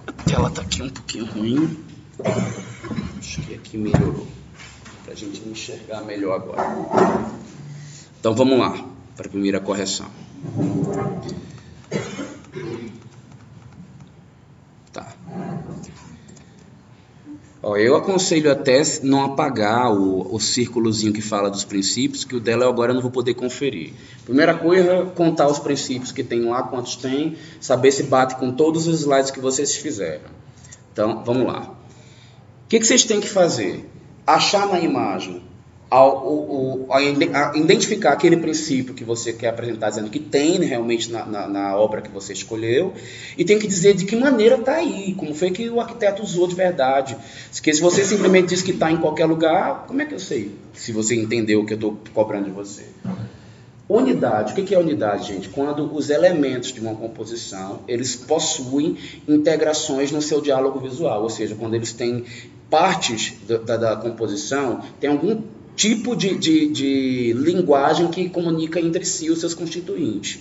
A tela tá aqui um pouquinho ruim. Acho que aqui melhorou. Pra gente enxergar melhor agora. Então vamos lá, para a primeira correção. Tá. Ó, eu aconselho até não apagar o círculozinho que fala dos princípios, que o dela eu agora não vou poder conferir. Primeira coisa, contar os princípios que tem lá, quantos tem, saber se bate com todos os slides que vocês fizeram. Então, vamos lá. O que vocês têm que fazer? Achar na imagem, identificar aquele princípio que você quer apresentar, dizendo que tem realmente na obra que você escolheu, e tem que dizer de que maneira está aí, como foi que o arquiteto usou de verdade. Porque se você simplesmente diz que está em qualquer lugar, como é que eu sei se você entendeu o que eu estou cobrando de você? Unidade. O que é unidade, gente? Quando os elementos de uma composição, eles possuem integrações no seu diálogo visual, ou seja, quando eles têm partes da composição, tem algum tipo de linguagem que comunica entre si os seus constituintes.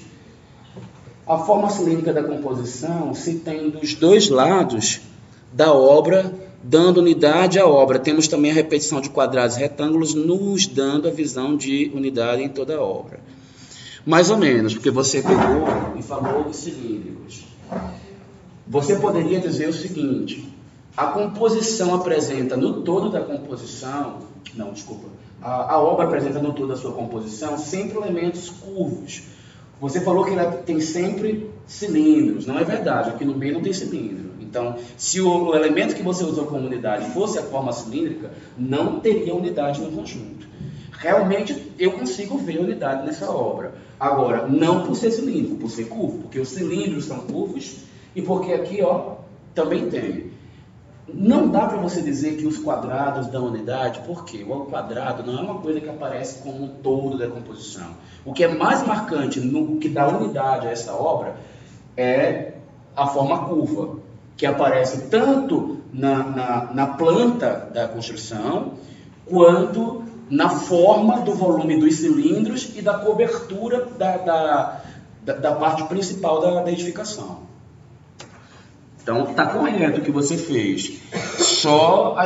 A forma cilíndrica da composição se tem dos dois lados da obra, dando unidade à obra. Temos também a repetição de quadrados e retângulos, nos dando a visão de unidade em toda a obra. Mais ou menos, porque você pegou e falou dos cilíndricos. Você poderia dizer o seguinte: a composição apresenta no todo da composição, a obra apresenta no todo da sua composição sempre elementos curvos. Você falou que ela tem sempre cilindros, não é verdade, aqui no meio não tem cilindro. Então, se o elemento que você usou como unidade fosse a forma cilíndrica, não teria unidade no conjunto. Realmente, eu consigo ver unidade nessa obra. Agora, não por ser cilíndrico, por ser curvo, porque os cilindros são curvos e porque aqui, ó, também tem. Não dá para você dizer que os quadrados dão unidade, porque o quadrado não é uma coisa que aparece como um todo da composição. O que é mais marcante, no que dá unidade a essa obra, é a forma curva, que aparece tanto na planta da construção, quanto na forma do volume dos cilindros e da cobertura da parte principal da edificação. Então, está correto o que você fez. Só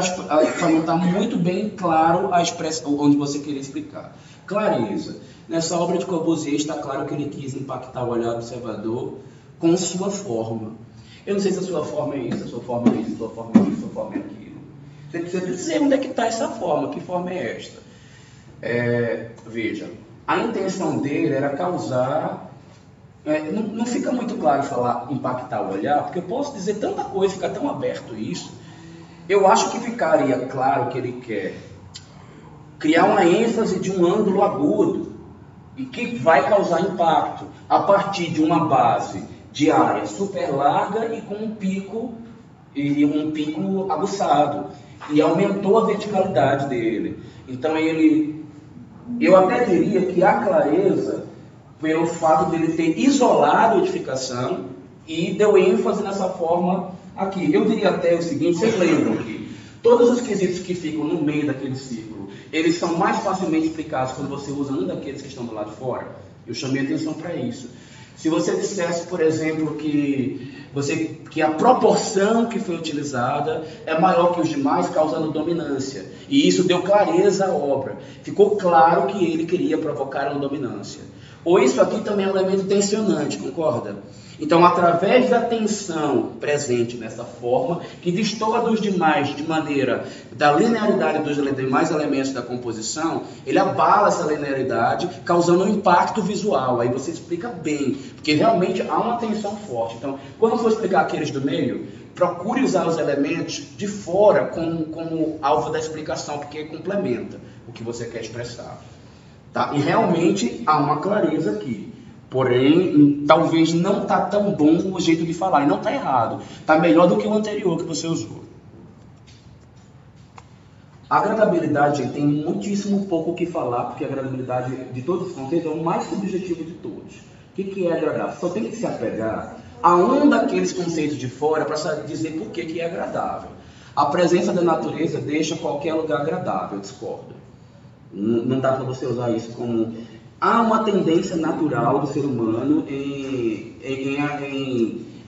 não está muito bem claro a expressão onde você queria explicar. Clareza. Nessa obra de Corbusier está claro que ele quis impactar o olhar do observador com sua forma. Eu não sei se a sua forma é isso, a sua forma é isso, a sua forma é isso, a sua forma é aquilo. Você precisa dizer onde é que está essa forma, que forma é esta. Veja, a intenção dele era causar... não fica muito claro falar impactar o olhar, porque eu posso dizer tanta coisa, fica tão aberto isso. Eu acho que ficaria claro que ele quer criar uma ênfase de um ângulo agudo e que vai causar impacto a partir de uma base de área super larga e com um pico aguçado, e aumentou a verticalidade dele. Então eu até diria que a clareza, pelo fato dele ter isolado a edificação e deu ênfase nessa forma aqui. Eu diria até o seguinte: vocês lembram que todos os quesitos que ficam no meio daquele círculo, eles são mais facilmente explicados quando você usa um daqueles que estão do lado de fora? Eu chamei atenção para isso. Se você dissesse, por exemplo, que a proporção que foi utilizada é maior que os demais, causando dominância. E isso deu clareza à obra. Ficou claro que ele queria provocar uma dominância. Ou isso aqui também é um elemento tensionante, concorda? Então, através da tensão presente nessa forma, que destoa dos demais de maneira da linearidade dos demais elementos da composição, ele abala essa linearidade, causando um impacto visual. Aí você explica bem, porque realmente há uma tensão forte. Então, quando for explicar aqueles do meio, procure usar os elementos de fora como alvo da explicação, porque complementa o que você quer expressar. Tá? E realmente há uma clareza aqui. Porém, talvez não está tão bom o jeito de falar. E não está errado. Está melhor do que o anterior que você usou. A agradabilidade, gente, tem muitíssimo pouco o que falar, porque a agradabilidade de todos os conceitos é o mais subjetivo de todos. O que é agradável? Só tem que se apegar a um daqueles conceitos de fora para dizer por que é agradável. A presença da natureza deixa qualquer lugar agradável, eu discordo. Não dá para você usar isso como... Há uma tendência natural do ser humano em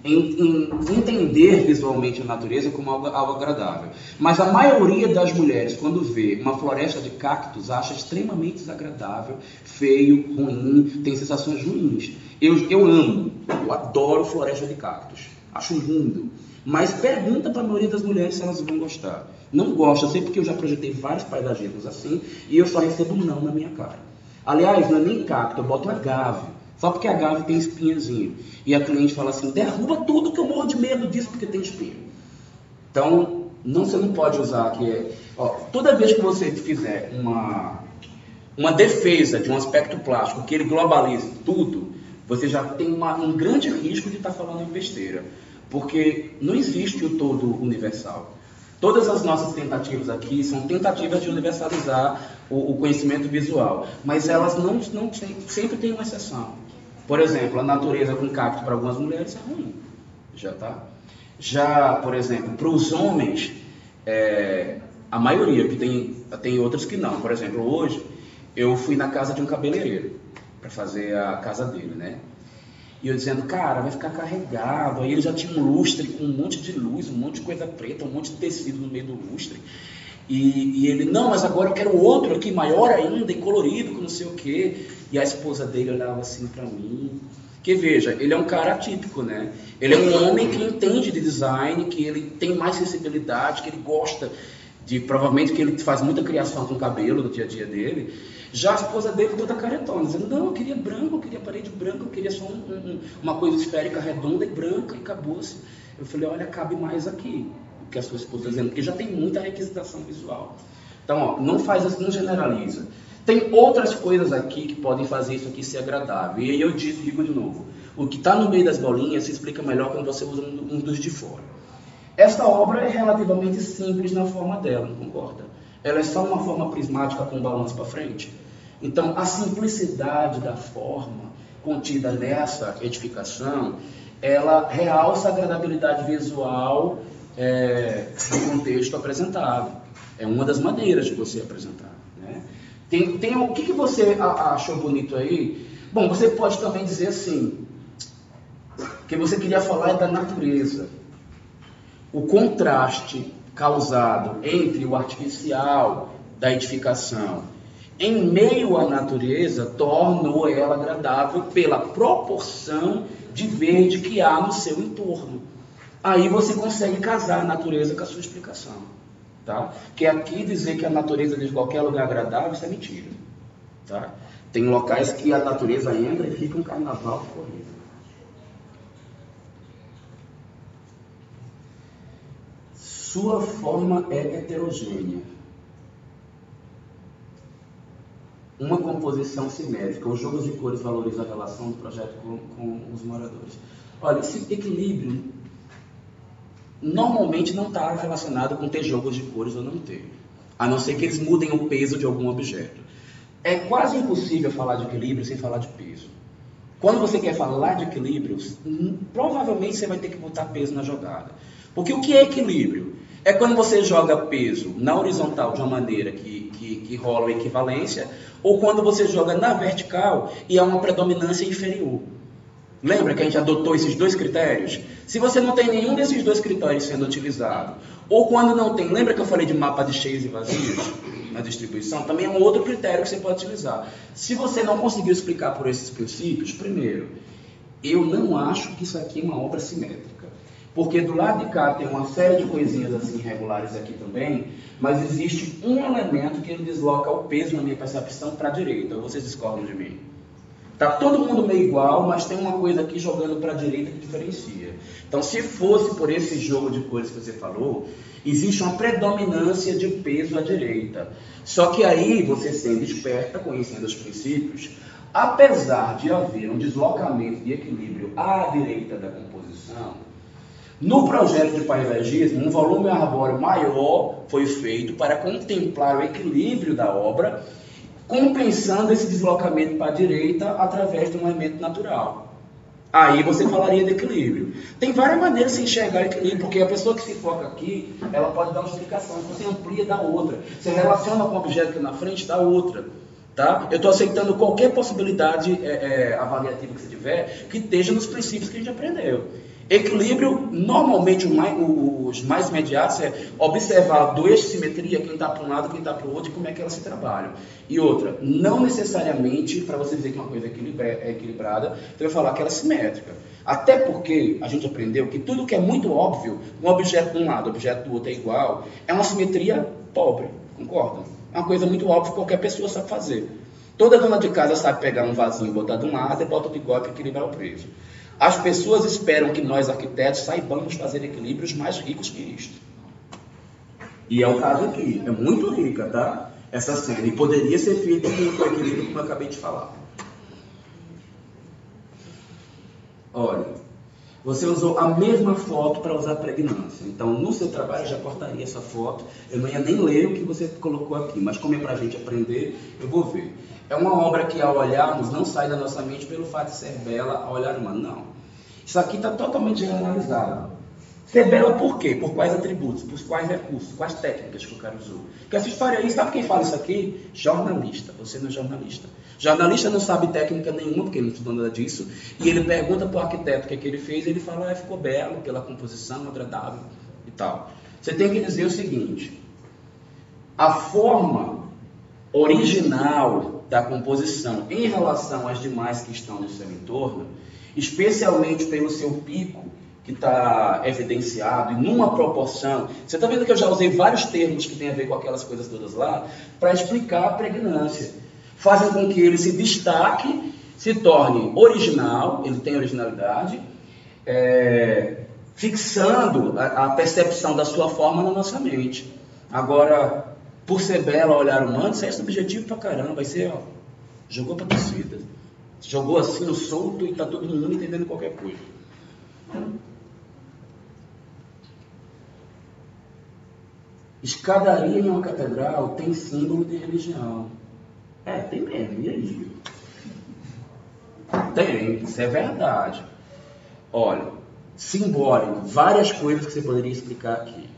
em entender visualmente a natureza como algo agradável. Mas a maioria das mulheres, quando vê uma floresta de cactos, acha extremamente desagradável, feio, ruim, tem sensações ruins. Eu amo, eu adoro floresta de cactos, acho lindo. Mas pergunta para a maioria das mulheres se elas vão gostar. Não gosta, eu sei porque eu já projetei vários paisagismos assim e eu só recebo não na minha cara. Aliás, não é nem cacto, eu boto agave. Só porque a agave tem espinhazinho. E a cliente fala assim, derruba tudo que eu morro de medo disso porque tem espinho. Então, você não pode usar toda vez que você fizer uma defesa de um aspecto plástico que ele globalize tudo, você já tem um grande risco de estar falando em besteira. Porque não existe o todo universal. Todas as nossas tentativas aqui são tentativas de universalizar o conhecimento visual, mas elas não sempre têm uma exceção. Por exemplo, a natureza com cacto para algumas mulheres é ruim. Já, por exemplo, para os homens, a maioria, que tem outros que não. Por exemplo, hoje eu fui na casa de um cabeleireiro para fazer a casa dele, né? E eu dizendo, cara, vai ficar carregado. Aí ele já tinha um lustre com um monte de luz, um monte de coisa preta, um monte de tecido no meio do lustre. E ele, não, mas agora eu quero outro aqui, maior ainda, e colorido, com não sei o quê. E a esposa dele olhava assim pra mim. Que veja, ele é um cara atípico, né? Ele é um homem que entende de design, que ele tem mais sensibilidade, que ele gosta provavelmente que ele faz muita criação com cabelo no dia a dia dele. Já a esposa dele toda caretona, dizendo, não, eu queria branco, eu queria parede branca, eu queria só uma coisa esférica, redonda e branca, e acabou-se. Eu falei, olha, cabe mais aqui, o que a sua esposa está dizendo, porque já tem muita requisitação visual. Então, não faz assim, não generaliza. Tem outras coisas aqui que podem fazer isso aqui ser agradável. E aí eu digo de novo, o que está no meio das bolinhas se explica melhor quando você usa um dos de fora. Esta obra é relativamente simples na forma dela, não concorda? Ela é só uma forma prismática com balanço para frente. Então, a simplicidade da forma contida nessa edificação, ela realça a agradabilidade visual do contexto apresentado. É uma das maneiras de você apresentar, né? O que você achou bonito aí? Bom, você pode também dizer assim, que você queria falar da natureza. O contraste causado entre o artificial da edificação em meio à natureza tornou ela agradável pela proporção de verde que há no seu entorno. Aí você consegue casar a natureza com a sua explicação. Tá? Que aqui dizer que a natureza de qualquer lugar agradável, isso é mentira. Tá? Tem locais que a natureza entra e fica um carnaval corrido. Sua forma é heterogênea. Uma composição simétrica. Os jogos de cores valorizam a relação do projeto com os moradores. Olha, esse equilíbrio normalmente não está relacionado com ter jogos de cores ou não ter. A não ser que eles mudem o peso de algum objeto. É quase impossível falar de equilíbrio sem falar de peso. Quando você quer falar de equilíbrio, provavelmente você vai ter que botar peso na jogada. Porque o que é equilíbrio? É quando você joga peso na horizontal de uma maneira que rola a equivalência, ou quando você joga na vertical e há uma predominância inferior. Lembra que a gente adotou esses dois critérios? Se você não tem nenhum desses dois critérios sendo utilizado, ou quando não tem, lembra que eu falei de mapa de cheios e vazios na distribuição? Também é um outro critério que você pode utilizar. Se você não conseguiu explicar por esses princípios, primeiro, eu não acho que isso aqui é uma obra simétrica. Porque do lado de cá tem uma série de coisinhas assim irregulares aqui também, mas existe um elemento que ele desloca o peso na minha percepção para a direita. Vocês discordam de mim? Tá todo mundo meio igual, mas tem uma coisa aqui jogando para a direita que diferencia. Então, se fosse por esse jogo de cores que você falou, existe uma predominância de peso à direita. Só que aí, você sendo esperta, conhecendo os princípios, apesar de haver um deslocamento de equilíbrio à direita da composição, no projeto de paisagismo, um volume arbóreo maior foi feito para contemplar o equilíbrio da obra, compensando esse deslocamento para a direita através de um elemento natural. Aí você falaria de equilíbrio. Tem várias maneiras de se enxergar equilíbrio, porque a pessoa que se foca aqui, ela pode dar uma explicação, você amplia da outra. Você relaciona com o objeto aqui na frente, dá outra. Tá? Eu estou aceitando qualquer possibilidade avaliativa que você tiver, que esteja nos princípios que a gente aprendeu. Equilíbrio, normalmente, os mais imediatos é observar do eixo de simetria, quem está para um lado, quem está para o outro, e como é que elas se trabalham. E outra, não necessariamente, para você dizer que uma coisa é equilibrada, você vai falar que ela é simétrica. Até porque a gente aprendeu que tudo que é muito óbvio, um objeto de um lado, um objeto do outro é igual, é uma simetria pobre, concordam? É uma coisa muito óbvia que qualquer pessoa sabe fazer. Toda dona de casa sabe pegar um vasinho e botar de um lado e bota de igual para equilibrar o peso. As pessoas esperam que nós, arquitetos, saibamos fazer equilíbrios mais ricos que isto. E é o caso aqui. É muito rica, tá? Essa cena. E poderia ser feita com o equilíbrio, como eu acabei de falar. Olha, você usou a mesma foto para usar pregnância. Então, no seu trabalho, eu já cortaria essa foto. Eu não ia nem ler o que você colocou aqui. Mas como é para a gente aprender, eu vou ver. É uma obra que, ao olharmos, não sai da nossa mente pelo fato de ser bela ao olhar humano. Não. Isso aqui está totalmente generalizado. Ser bela por quê? Por quais atributos? Por quais recursos? Quais técnicas que o cara usou? Porque essa história aí, sabe quem fala isso aqui? Jornalista. Você não é jornalista. Jornalista não sabe técnica nenhuma, porque ele não estudou nada disso. E ele pergunta para o arquiteto o que é que ele fez, e ele fala, ficou belo, pela composição, agradável e tal. Você tem que dizer o seguinte: a forma original da composição em relação às demais que estão no seu entorno, especialmente pelo seu pico, que está evidenciado, e numa proporção. Você está vendo que eu já usei vários termos que têm a ver com aquelas coisas todas lá, para explicar a pregnância. Fazem com que ele se destaque, se torne original, ele tem originalidade, fixando a percepção da sua forma na nossa mente. Agora, por ser bela ao olhar humano, isso é subjetivo pra caramba, vai ser, ó, jogou pra torcida. Jogou assim, no solto, e tá todo mundo entendendo qualquer coisa. Escadaria em uma catedral tem símbolo de religião. Tem mesmo, e aí? Tem, isso é verdade. Olha, simbólico, várias coisas que você poderia explicar aqui.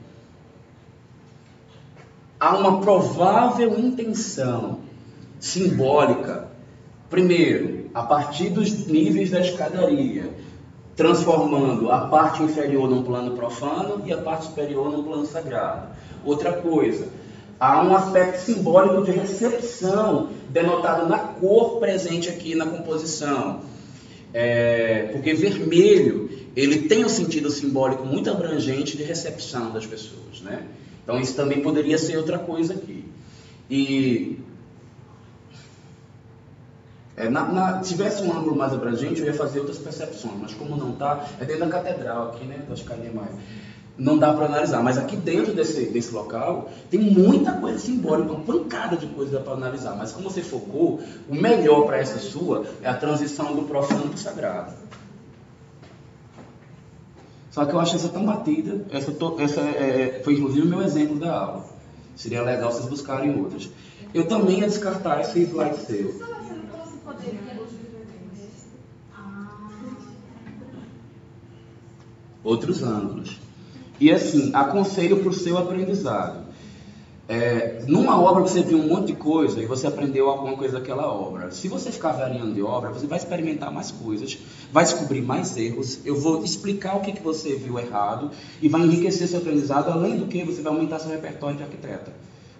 Há uma provável intenção simbólica, primeiro, a partir dos níveis da escadaria, transformando a parte inferior num plano profano e a parte superior num plano sagrado. Outra coisa, há um aspecto simbólico de recepção denotado na cor presente aqui na composição. Porque vermelho, ele tem um sentido simbólico muito abrangente de recepção das pessoas, né? Então isso também poderia ser outra coisa aqui. E se tivesse um ângulo mais abrangente, eu ia fazer outras percepções, mas como não está, é dentro da catedral aqui, né? Das carinhas mais. Não dá para analisar, mas aqui dentro desse local tem muita coisa simbólica, uma pancada de coisa para analisar. Mas como você focou, o melhor para essa sua é a transição do profano para o sagrado. Só que eu acho essa tão batida, foi inclusive o meu exemplo da aula. Seria legal vocês buscarem outras. Eu também ia descartar esse slide seu. Outros ângulos. E assim, aconselho para o seu aprendizado. Numa obra que você viu um monte de coisa e você aprendeu alguma coisa daquela obra, se você ficar variando de obra, você vai experimentar mais coisas, vai descobrir mais erros, eu vou explicar o que você viu errado e vai enriquecer seu aprendizado, além do que você vai aumentar seu repertório de arquiteta.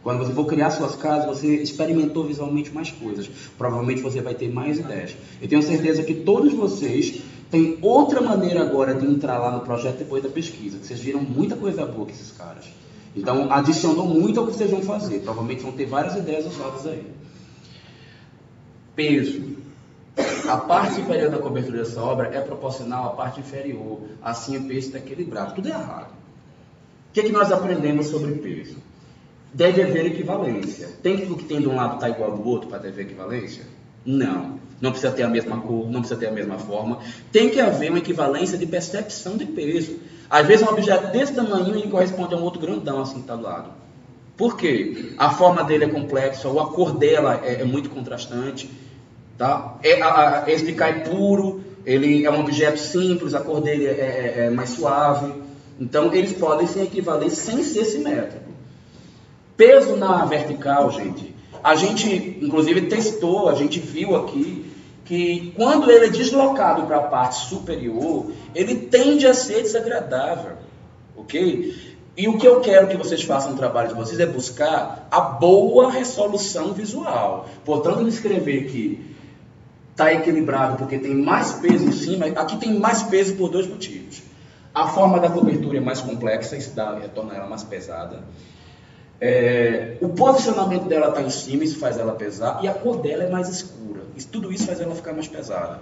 Quando você for criar suas casas, você experimentou visualmente mais coisas, provavelmente você vai ter mais ideias. Eu tenho certeza que todos vocês têm outra maneira agora de entrar lá no projeto depois da pesquisa, que vocês viram muita coisa boa com esses caras. Então, adicionou muito ao que vocês vão fazer. Provavelmente vão ter várias ideias usadas aí. Peso. A parte superior da cobertura dessa obra é proporcional à parte inferior. Assim, o peso está equilibrado. Tudo é errado. O que nós aprendemos sobre peso? Deve haver equivalência. Tem que o que tem de um lado estar igual ao do outro para haver equivalência? Não. Não precisa ter a mesma cor, não precisa ter a mesma forma. Tem que haver uma equivalência de percepção de peso. Às vezes um objeto desse tamanho ele corresponde a um outro grandão assim que está do lado. Por quê? A forma dele é complexa, ou a cor dela é muito contrastante. Tá? Esse bicai puro, ele é um objeto simples, a cor dele é mais suave. Então eles podem se equivaler sem ser simétrico. Peso na vertical, gente. A gente, inclusive, testou, a gente viu aqui que quando ele é deslocado para a parte superior, ele tende a ser desagradável, ok? E o que eu quero que vocês façam no trabalho de vocês é buscar a boa resolução visual. Portanto, eu escrever que está equilibrado porque tem mais peso em cima, aqui tem mais peso por dois motivos. A forma da cobertura é mais complexa, isso torna ela mais pesada. O posicionamento dela está em cima, isso faz ela pesar, e a cor dela é mais escura. Tudo isso faz ela ficar mais pesada.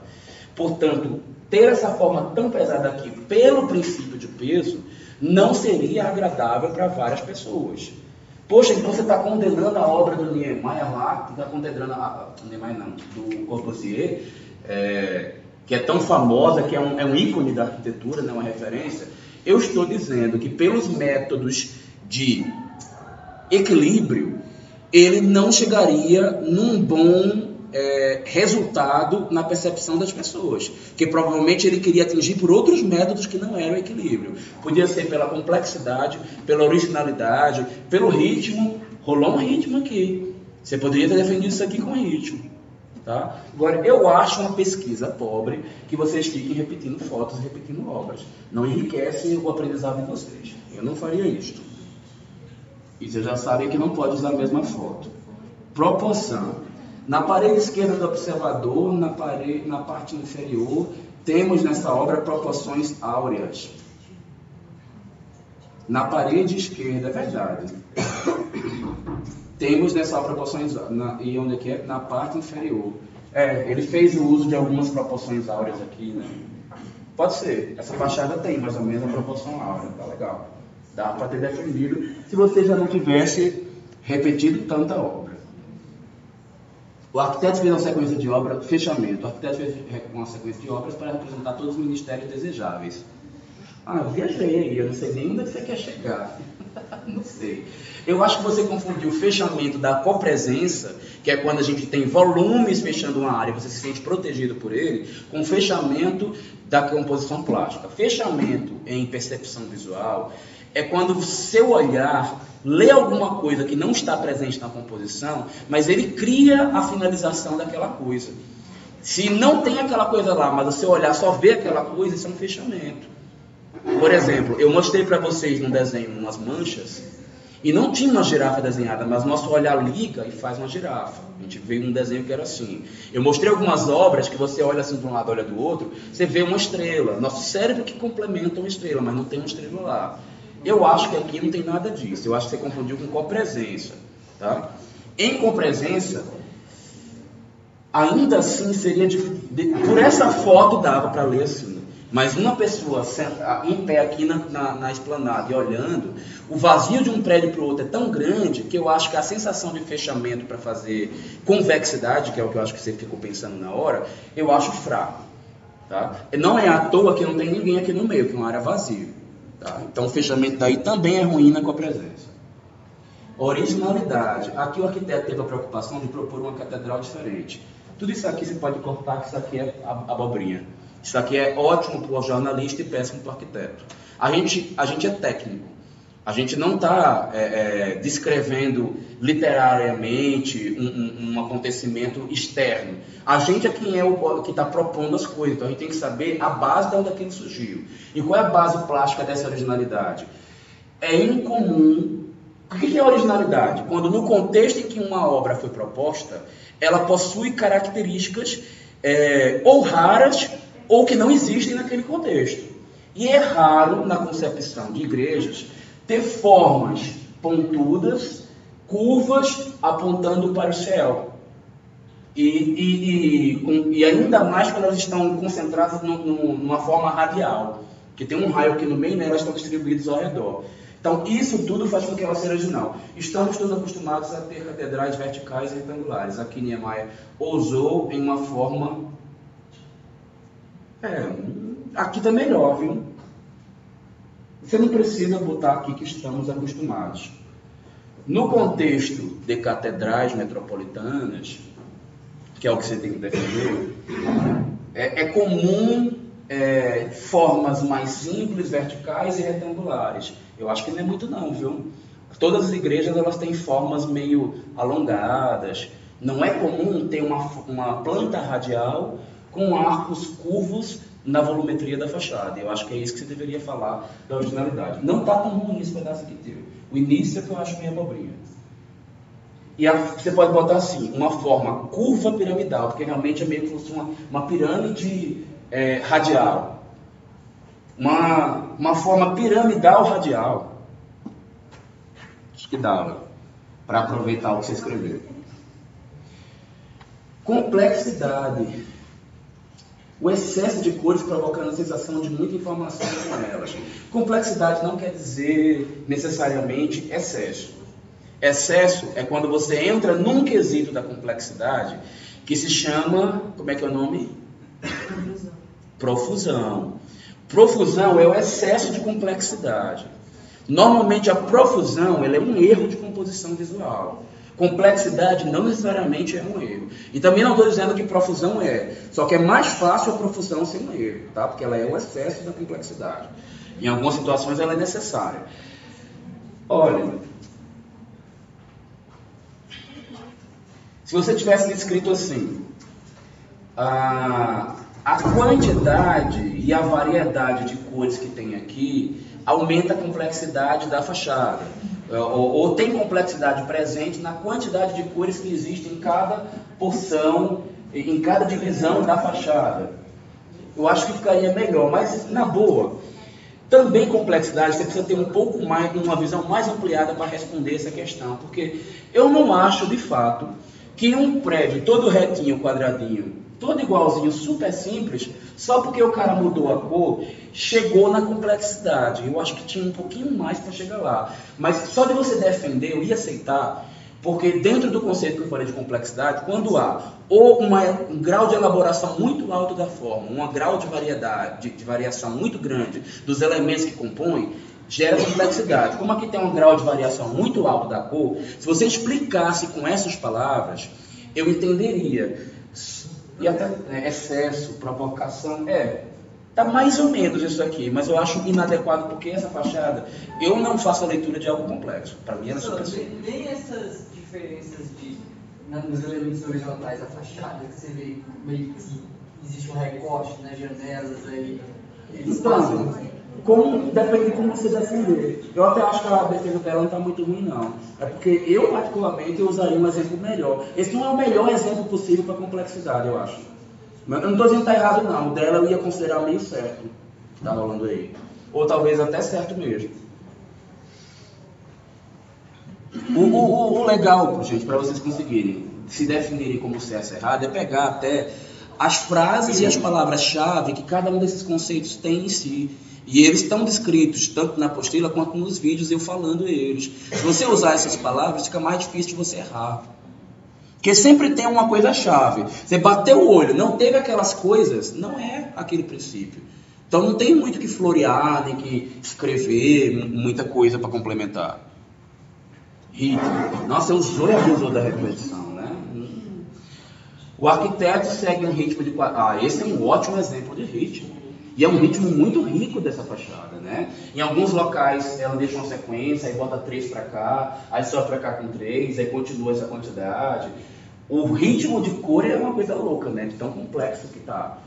Portanto, ter essa forma tão pesada aqui, pelo princípio de peso, não seria agradável para várias pessoas. Poxa, então você está condenando a obra do Niemeyer lá, está condenando do Corbusier, que é tão famosa, que é um ícone da arquitetura, né, uma referência. Eu estou dizendo que pelos métodos de equilíbrio, ele não chegaria num bom resultado na percepção das pessoas, que provavelmente ele queria atingir por outros métodos que não eram equilíbrio. Podia ser pela complexidade, pela originalidade, pelo ritmo. Rolou um ritmo aqui. Você poderia ter defendido isso aqui com ritmo. Tá? Agora, eu acho uma pesquisa pobre que vocês fiquem repetindo fotos e repetindo obras. Não enriquece o aprendizado de vocês. Eu não faria isto. E vocês já sabem que não pode usar a mesma foto. Proporção. Na parede esquerda do observador, na parte inferior, temos nessa obra proporções áureas. Na parede esquerda, é verdade. Temos nessa obra proporções e onde é que é? Na parte inferior. Ele fez o uso de algumas proporções áureas aqui, né? Pode ser. Essa fachada tem mais ou menos a proporção áurea, tá legal. Dá para ter defendido se você já não tivesse repetido tanta obra. O arquiteto fez uma sequência de obras, fechamento. O arquiteto fez uma sequência de obras para representar todos os ministérios desejáveis. Eu viajei, eu não sei nem onde você quer chegar. Não sei. Eu acho que você confundiu o fechamento da copresença, que é quando a gente tem volumes fechando uma área, você se sente protegido por ele, com o fechamento da composição plástica. Fechamento em percepção visual é quando o seu olhar lê alguma coisa que não está presente na composição, mas ele cria a finalização daquela coisa. Se não tem aquela coisa lá, mas o seu olhar só vê aquela coisa, isso é um fechamento. Por exemplo, eu mostrei para vocês no desenho umas manchas, e não tinha uma girafa desenhada, mas nosso olhar liga e faz uma girafa. A gente vê um desenho que era assim. Eu mostrei algumas obras que você olha assim de um lado, olha do outro, você vê uma estrela. Nosso cérebro que complementa uma estrela, mas não tem uma estrela lá. Eu acho que aqui não tem nada disso. Eu acho que você confundiu com copresença. Tá? Em copresença, ainda assim seria... Por essa foto dava para ler assim. Mas uma pessoa em pé aqui na esplanada e olhando, o vazio de um prédio para o outro é tão grande que eu acho que a sensação de fechamento para fazer convexidade, que é o que eu acho que você ficou pensando na hora, eu acho fraco. Tá? Não é à toa que não tem ninguém aqui no meio, que é uma área vazia. Tá? Então o fechamento daí também é ruim na copresença. Originalidade. Aqui o arquiteto teve a preocupação de propor uma catedral diferente. Tudo isso aqui você pode cortar, que isso aqui é abobrinha. Isso aqui é ótimo para o jornalista e péssimo para o arquiteto. A gente é técnico. A gente não está descrevendo literariamente um acontecimento externo. A gente é quem que está propondo as coisas. Então a gente tem que saber a base de onde aquilo surgiu. E qual é a base plástica dessa originalidade? É incomum. O que é originalidade? Quando no contexto em que uma obra foi proposta, ela possui características ou raras ou que não existem naquele contexto. E é raro, na concepção de igrejas, ter formas pontudas, curvas, apontando para o céu. E ainda mais quando elas estão concentradas numa forma radial, que tem um raio aqui no meio, né, elas estão distribuídas ao redor. Então, isso tudo faz com que ela seja original. Estamos todos acostumados a ter catedrais verticais e retangulares. Aqui Niemeyer ousou em uma forma... aqui está melhor, viu? Você não precisa botar aqui que estamos acostumados. No contexto de catedrais metropolitanas, que é o que você tem que defender, é comum formas mais simples, verticais e retangulares. Eu acho que não é muito não, viu? Todas as igrejas elas têm formas meio alongadas, Não é comum ter uma planta radial com arcos curvos na volumetria da fachada. Eu acho que é isso que você deveria falar da originalidade. Não está tão ruim esse pedaço aqui teu. O início é que eu acho meio abobrinha. E você pode botar assim, uma forma curva piramidal, porque realmente é meio que fosse uma pirâmide radial. Uma forma piramidal radial. Acho que dá para aproveitar o que você escreveu. Complexidade. O excesso de cores provocando a sensação de muita informação com elas. Complexidade não quer dizer necessariamente excesso. Excesso é quando você entra num quesito da complexidade que se chama, como é que é o nome? Profusão. Profusão é o excesso de complexidade. Normalmente a profusão ela é um erro de composição visual. Complexidade não necessariamente é um erro. E também não estou dizendo que profusão é. Só que é mais fácil a profusão ser um erro, tá? Porque ela é o excesso da complexidade. Em algumas situações ela é necessária. Olha, se você tivesse escrito assim, a quantidade e a variedade de cores que tem aqui aumenta a complexidade da fachada. Ou tem complexidade presente na quantidade de cores que existem em cada porção, em cada divisão da fachada. Eu acho que ficaria melhor, mas na boa. Também complexidade, você precisa ter um pouco mais, uma visão mais ampliada para responder essa questão, porque eu não acho de fato que um prédio todo retinho, quadradinho, todo igualzinho, super simples, só porque o cara mudou a cor, chegou na complexidade. Eu acho que tinha um pouquinho mais para chegar lá. Mas só de você defender, eu ia aceitar, porque dentro do conceito que eu falei de complexidade, quando há ou um grau de elaboração muito alto da forma, um grau de variedade, de variação muito grande dos elementos que compõem, gera complexidade. Como aqui tem um grau de variação muito alto da cor, se você explicasse com essas palavras, eu entenderia. E até excesso, provocação, tá mais ou menos isso aqui, mas eu acho inadequado porque essa fachada, eu não faço a leitura de algo complexo. Para mim, ela é super simples. Nem essas diferenças nos elementos horizontais da fachada, que você vê meio que existe um recorte nas janelas aí. Então, depende de como você defender. Eu até acho que a defesa dela não está muito ruim, não. É porque eu, particularmente, eu usaria um exemplo melhor. Esse não é o melhor exemplo possível para complexidade, eu acho. Mas eu não estou dizendo que está errado, não. O dela eu ia considerar meio certo, que está rolando aí. Ou talvez até certo mesmo. O legal, gente, para vocês conseguirem se definirem como certo e errado, é pegar até as frases e as palavras-chave que cada um desses conceitos tem em si. E eles estão descritos tanto na apostila quanto nos vídeos, eu falando eles. Se você usar essas palavras, fica mais difícil de você errar. Porque sempre tem uma coisa-chave. Você bateu o olho, não teve aquelas coisas, não é aquele princípio. Então não tem muito que florear, nem que escrever, muita coisa para complementar. Ritmo. Nossa, usou e abusou da repetição, né? O arquiteto segue um ritmo de... esse é um ótimo exemplo de ritmo. E é um ritmo muito rico dessa fachada, né? Em alguns locais ela deixa uma sequência, aí bota 3 para cá, aí sobe para cá com 3, aí continua essa quantidade. O ritmo de cor é uma coisa louca, né? De tão complexo que tá,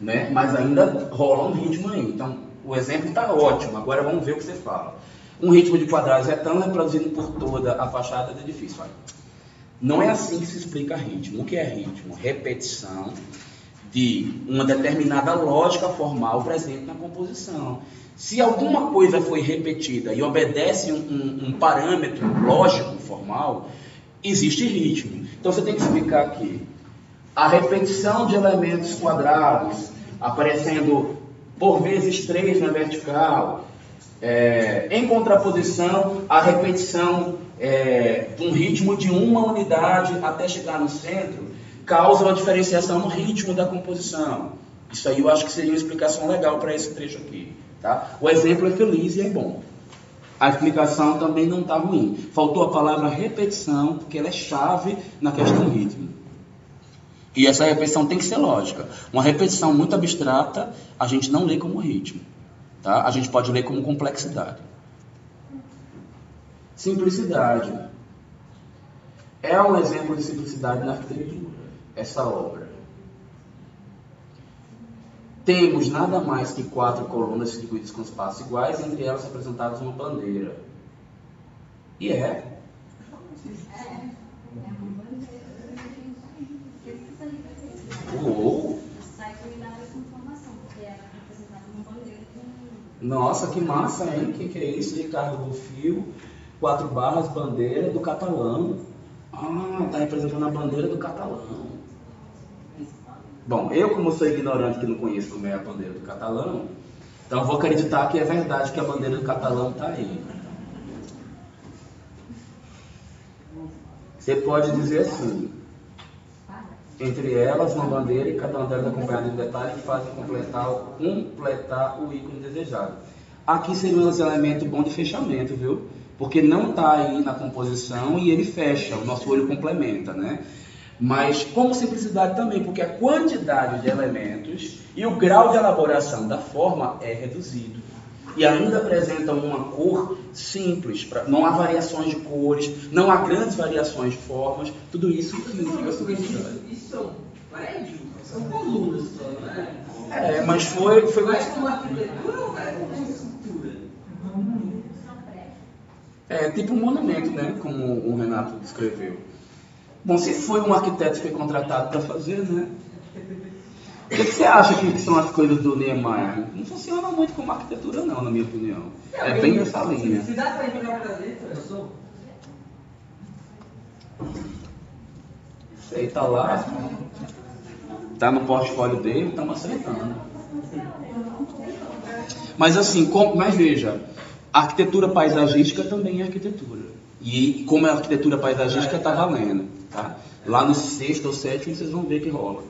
né? Mas ainda rola um ritmo aí. Então, o exemplo está ótimo. Agora vamos ver o que você fala. Um ritmo de quadrados retângulo reproduzido por toda a fachada do edifício. Olha. Não é assim que se explica ritmo. O que é ritmo? Repetição de uma determinada lógica formal presente na composição. Se alguma coisa foi repetida e obedece um parâmetro lógico formal, existe ritmo. Então você tem que explicar aqui a repetição de elementos quadrados aparecendo por vezes 3 na vertical, em contraposição à repetição de um ritmo de uma unidade até chegar no centro, causa uma diferenciação no ritmo da composição. Isso aí eu acho que seria uma explicação legal para esse trecho aqui. Tá? O exemplo é feliz e é bom. A explicação também não está ruim. Faltou a palavra repetição, porque ela é chave na questão ritmo. E essa repetição tem que ser lógica. Uma repetição muito abstrata, a gente não lê como ritmo. Tá? A gente pode ler como complexidade. Simplicidade. É um exemplo de simplicidade na arquitetura, essa obra. Temos nada mais que 4 colunas distribuídas com espaços iguais, entre elas representadas uma bandeira. E é. Uou! Nossa, que massa, hein? Que é isso? Ricardo Bofill, 4 barras, bandeira do catalão. Ah, tá representando a bandeira do catalão. Bom, eu como sou ignorante que não conheço como é a bandeira do catalão, então vou acreditar que é verdade que a bandeira do catalão está aí. Você pode dizer assim, entre elas uma bandeira e cada uma delas acompanhada de detalhes que fazem completar o ícone desejado. Aqui seria um elemento bom de fechamento, viu? Porque não está aí na composição e ele fecha, o nosso olho complementa, né? Mas como simplicidade também, porque a quantidade de elementos e o grau de elaboração da forma é reduzido. E ainda apresenta uma cor simples, não há variações de cores, não há grandes variações de formas, tudo isso significa simplicidade. Isso são prédios, são colunas só, né? É, mas foi mais como arquitetura ou como escultura? É tipo um monumento, né? Como o Renato descreveu. Bom, se foi um arquiteto que foi contratado para fazer, né? O que você acha que são as coisas do Niemeyer? Não funciona muito como arquitetura, não, na minha opinião. É bem nessa linha. Se dá para entrar para dentro, eu sou. Sei, tá lá. Tá no portfólio dele, estamos aceitando. Mas assim, mas veja, a arquitetura paisagística também é arquitetura. E como é arquitetura paisagística, está valendo. Tá? Lá no 6º ou 7º vocês vão ver que rola.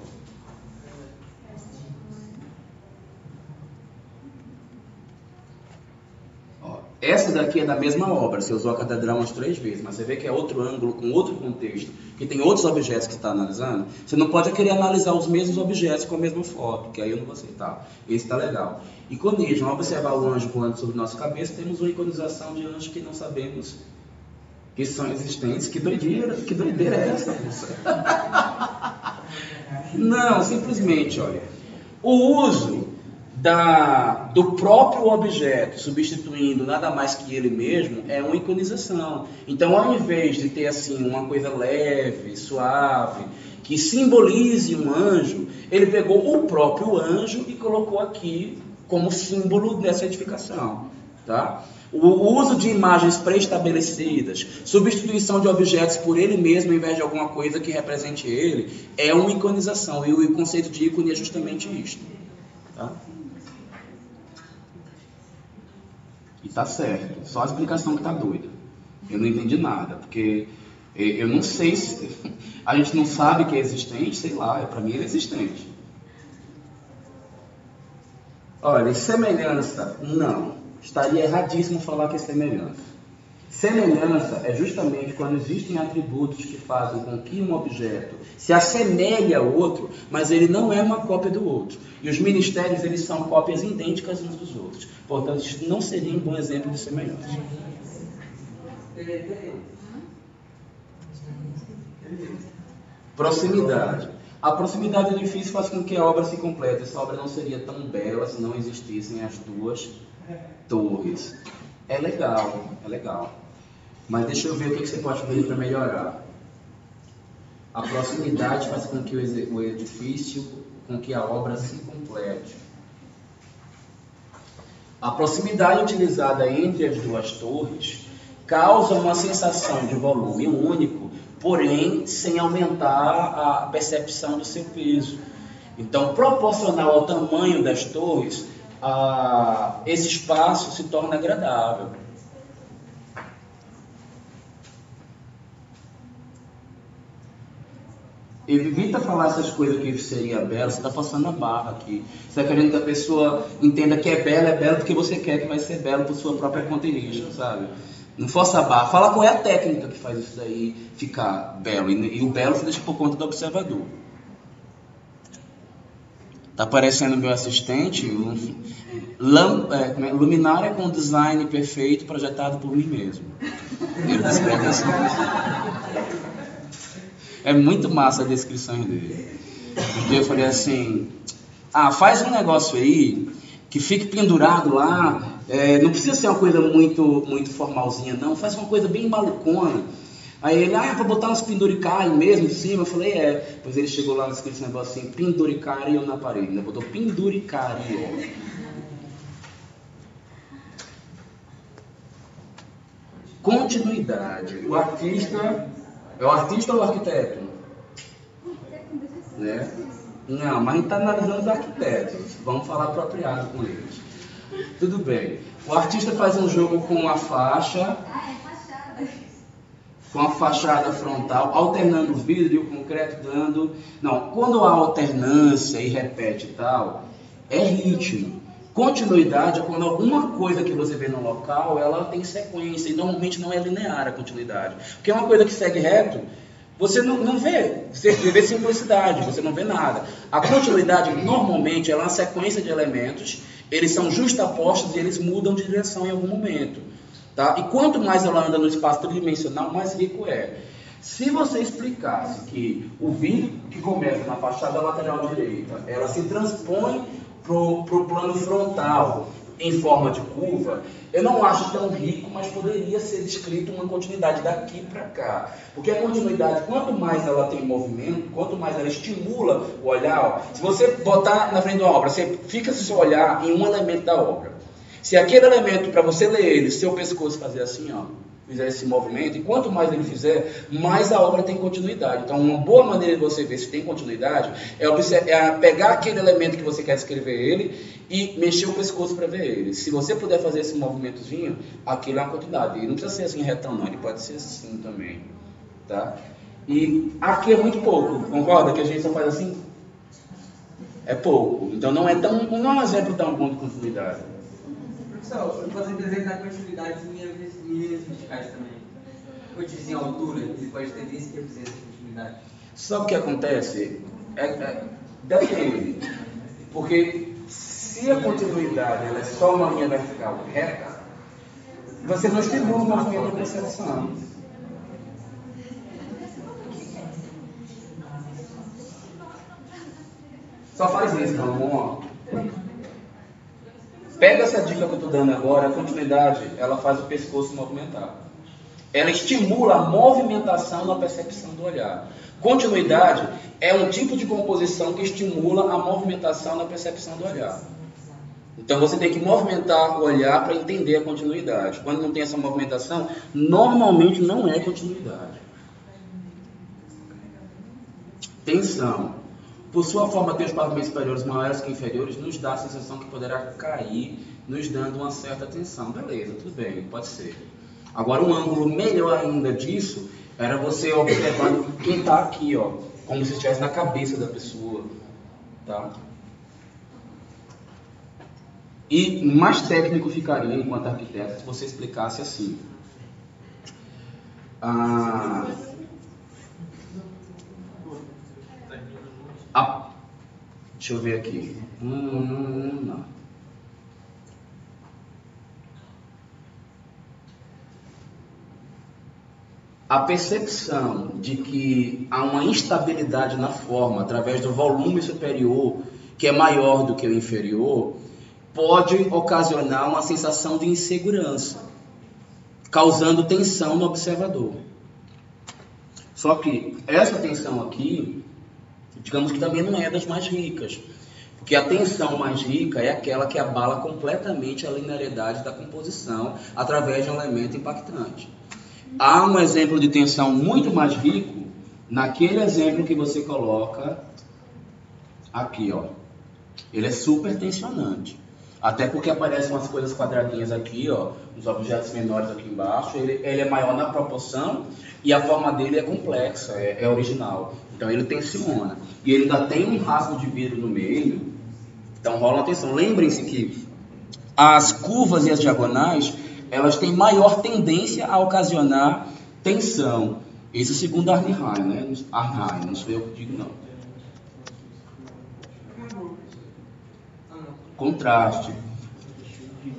Ó, essa daqui é da mesma obra, você usou a catedral umas 3 vezes, mas você vê que é outro ângulo, com outro contexto, que tem outros objetos que você está analisando. Você não pode querer analisar os mesmos objetos com a mesma foto, que aí eu não vou aceitar. Esse está legal. Iconismo, ao observar o anjo voando sobre nossa cabeça, temos uma iconização de anjos que não sabemos que são existentes. Que doideira é essa, moça? Não, simplesmente, olha, o uso do próprio objeto, substituindo nada mais que ele mesmo, é uma iconização. Então, ao invés de ter assim uma coisa leve, suave, que simbolize um anjo, ele pegou o próprio anjo e colocou aqui como símbolo dessa edificação, tá? O uso de imagens pré-estabelecidas, substituição de objetos por ele mesmo, em vez de alguma coisa que represente ele, é uma iconização. E o conceito de ícone é justamente isto. Tá? E tá certo. Só a explicação que tá doida. Eu não entendi nada, porque eu não sei se... A gente não sabe que é existente, sei lá, para mim ele é existente. Olha, semelhança, não. Estaria erradíssimo falar que é semelhança. Semelhança é justamente quando existem atributos que fazem com que um objeto se assemelhe ao outro, mas ele não é uma cópia do outro. E os ministérios, eles são cópias idênticas uns dos outros. Portanto, isso não seria um bom exemplo de semelhança. Proximidade. A proximidade do edifício faz com que a obra se complete. Essa obra não seria tão bela se não existissem as 2 torres. É legal, é legal. Mas deixa eu ver o que você pode fazer para melhorar. A proximidade faz com que o edifício, com que a obra se complete. A proximidade utilizada entre as 2 torres causa uma sensação de volume único, porém sem aumentar a percepção do seu peso. Então, proporcional ao tamanho das torres, esse espaço se torna agradável. Evita falar essas coisas que seria belo, você está passando a barra aqui. Você está querendo que a pessoa entenda que é belo porque você quer que vai ser belo por sua própria conta e risco, sabe? Não força a barra. Fala qual é a técnica que faz isso daí ficar belo. E o belo você deixa por conta do observador. Está aparecendo meu assistente, luminária com design perfeito projetado por mim mesmo. Ele descreve assim. É muito massa a descrição dele. Porque eu falei assim, faz um negócio aí que fique pendurado lá, não precisa ser uma coisa muito formalzinha não, faz uma coisa bem malucona. Aí ele, pra botar uns penduricários mesmo em cima, eu falei, Depois ele chegou lá, escreveu esse negócio assim, penduricário na parede, né? Botou penduricário. Continuidade. O artista, é o artista ou o arquiteto? Né? Não, mas a gente está analisando os arquitetos, vamos falar apropriado com eles. Tudo bem. O artista faz um jogo com a faixa, com a fachada frontal, alternando o vidro e o concreto dando... Não, quando há alternância e repete e tal, é ritmo. Continuidade é quando alguma coisa que você vê no local, ela tem sequência, e normalmente não é linear a continuidade. Porque é uma coisa que segue reto, você não vê, você vê simplicidade, você não vê nada. A continuidade, normalmente, ela é uma sequência de elementos, eles são justapostos e eles mudam de direção em algum momento. Tá? E quanto mais ela anda no espaço tridimensional, mais rico é. Se você explicasse que o vidro que começa na fachada lateral direita, ela se transpõe para o plano frontal em forma de curva, eu não acho tão rico, mas poderia ser descrito uma continuidade daqui para cá. Porque a continuidade, quanto mais ela tem movimento, quanto mais ela estimula o olhar, se você botar na frente da obra, você fica seu olhar em um elemento da obra. Se aquele elemento, para você ler ele, seu pescoço fazer assim, fizer esse movimento, e quanto mais ele fizer, mais a obra tem continuidade. Então, uma boa maneira de você ver se tem continuidade é pegar aquele elemento que você quer descrever ele e mexer o pescoço para ver ele. Se você puder fazer esse movimentozinho, aquilo é uma continuidade. E não precisa ser assim retão, não. Ele pode ser assim também. Tá? E aqui é muito pouco. Concorda que a gente só faz assim? É pouco. Então, não é um exemplo tão bom de continuidade. Professor, eu posso representar continuidades em linhas verticais também. Quando diz em altura, ele pode ter isso que representa continuidade. Sabe o que acontece? Depende. Porque se a continuidade ela é só uma linha vertical reta, você não estimula o movimento da percepção. Só faz isso, meu amor. Pega essa dica que eu estou dando agora, a continuidade, ela faz o pescoço movimentar. Ela estimula a movimentação na percepção do olhar. Continuidade é um tipo de composição que estimula a movimentação na percepção do olhar. Então você tem que movimentar o olhar para entender a continuidade. Quando não tem essa movimentação, normalmente não é continuidade. Tensão. Por sua forma, ter os pavimentos superiores maiores que inferiores, nos dá a sensação que poderá cair, nos dando uma certa tensão. Beleza, tudo bem, pode ser. Agora, um ângulo melhor ainda disso, era você observando quem está aqui, como se estivesse na cabeça da pessoa. Tá? E mais técnico ficaria, enquanto arquiteto, se você explicasse assim. Deixa eu ver aqui. Não. A percepção de que há uma instabilidade na forma através do volume superior, que é maior do que o inferior, pode ocasionar uma sensação de insegurança, causando tensão no observador. Só que essa tensão aqui, digamos que também não é das mais ricas, porque a tensão mais rica é aquela que abala completamente a linearidade da composição através de um elemento impactante. Há um exemplo de tensão muito mais rico naquele exemplo que você coloca aqui, Ele é super tensionante. Até porque aparecem umas coisas quadradinhas aqui, os objetos menores aqui embaixo. Ele é maior na proporção e a forma dele é complexa, é original. Então ele tensiona. E ele ainda tem um rasgo de vidro no meio. Então rola uma tensão. Lembrem-se que as curvas e as diagonais, elas têm maior tendência a ocasionar tensão. Isso segundo Arnheim, né? Arnheim, não sou eu que digo, não. Contraste.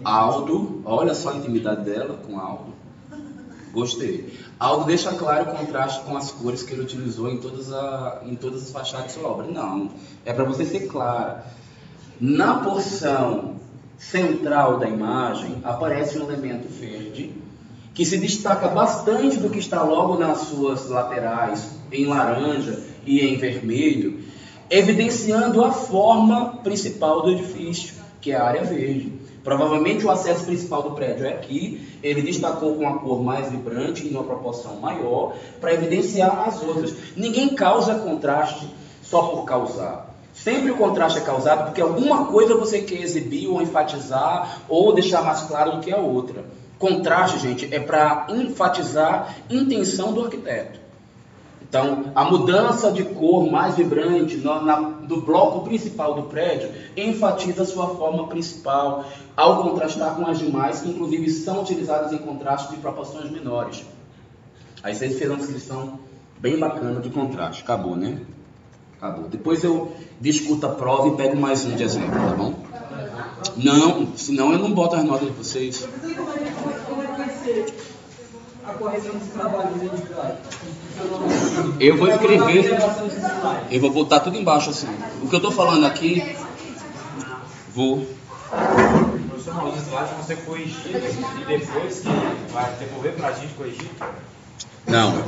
Aldo, olha só a intimidade dela com Aldo. Gostei. Aldo deixa claro o contraste com as cores que ele utilizou em todas as fachadas de sua obra. Não, é para você ser clara. Na porção central da imagem aparece um elemento verde que se destaca bastante do que está logo nas suas laterais, em laranja e em vermelho, evidenciando a forma principal do edifício, que é a área verde. Provavelmente o acesso principal do prédio é aqui, ele destacou com a cor mais vibrante em uma proporção maior, para evidenciar as outras. Ninguém causa contraste só por causar. Sempre o contraste é causado porque alguma coisa você quer exibir ou enfatizar ou deixar mais claro do que a outra. Contraste, gente, é para enfatizar a intenção do arquiteto. Então, a mudança de cor mais vibrante do bloco principal do prédio enfatiza a sua forma principal, ao contrastar com as demais, que inclusive são utilizadas em contraste de proporções menores. Aí vocês fizeram uma descrição bem bacana de contraste. Acabou, né? Acabou. Depois eu discuto a prova e pego mais um de exemplo, tá bom? Não, senão eu não boto as notas de vocês. Como é que vai ser a correção dos trabalhos editais? Eu vou escrever, eu vou botar tudo embaixo assim. O que eu estou falando aqui, vou. Professor Maurício, lá você corrigir e depois que vai devolver para a gente corrigir? Não,